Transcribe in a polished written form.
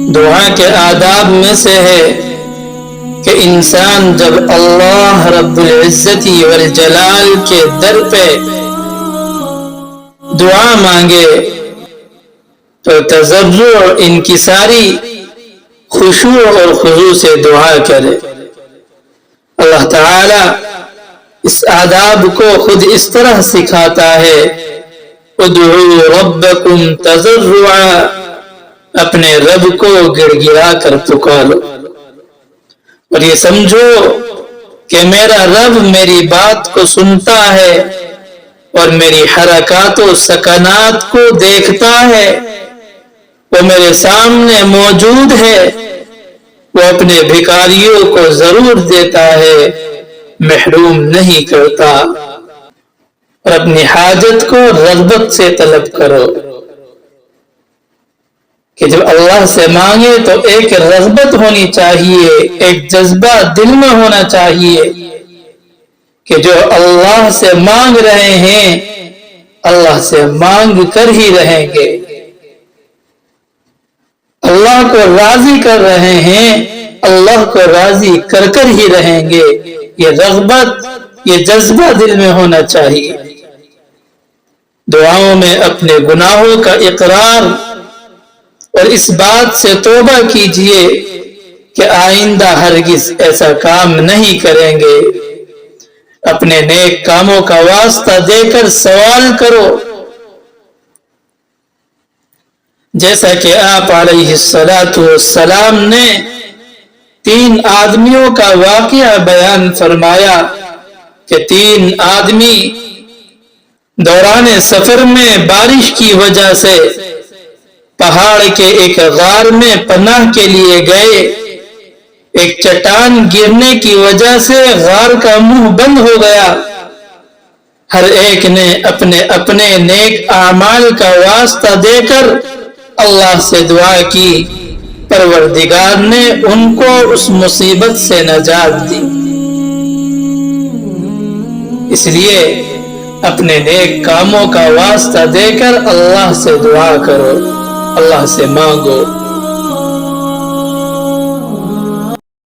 دعا کے آداب میں سے ہے کہ انسان جب اللہ رب العزت والجلال کے در پہ دعا مانگے تو تضرع اور انکساری خشوع اور خضوع سے دعا کرے۔ اللہ تعالی اس آداب کو خود اس طرح سکھاتا ہے، ادعوا ربکم تضرعا، اپنے رب کو گڑ گڑا کر پکارو، اور یہ سمجھو کہ میرا رب میری بات کو سنتا ہے اور میری حرکات و سکنات کو دیکھتا ہے، وہ میرے سامنے موجود ہے، وہ اپنے بھکاریوں کو ضرور دیتا ہے، محروم نہیں کرتا۔ اور اپنی حاجت کو رغبت سے طلب کرو کہ جب اللہ سے مانگے تو ایک رغبت ہونی چاہیے، ایک جذبہ دل میں ہونا چاہیے کہ جو اللہ سے مانگ رہے ہیں اللہ سے مانگ کر ہی رہیں گے، اللہ کو راضی کر رہے ہیں اللہ کو راضی کر کر ہی رہیں گے۔ یہ رغبت، یہ جذبہ دل میں ہونا چاہیے۔ دعاؤں میں اپنے گناہوں کا اقرار اور اس بات سے توبہ کیجئے کہ آئندہ ہرگز ایسا کام نہیں کریں گے۔ اپنے نیک کاموں کا واسطہ دے کر سوال کرو، جیسا کہ آپ علیہ السلام نے 3 آدمیوں کا واقعہ بیان فرمایا کہ 3 آدمی دوران سفر میں بارش کی وجہ سے پہاڑ کے ایک غار میں پناہ کے لیے گئے۔ ایک چٹان گرنے کی وجہ سے غار کا منہ بند ہو گیا۔ ہر ایک نے اپنے اپنے نیک اعمال کا واسطہ دے کر اللہ سے دعا کی، پروردگار نے ان کو اس مصیبت سے نجات دی۔ اس لیے اپنے نیک کاموں کا واسطہ دے کر اللہ سے دعا کرو، اللہ سے مانگو۔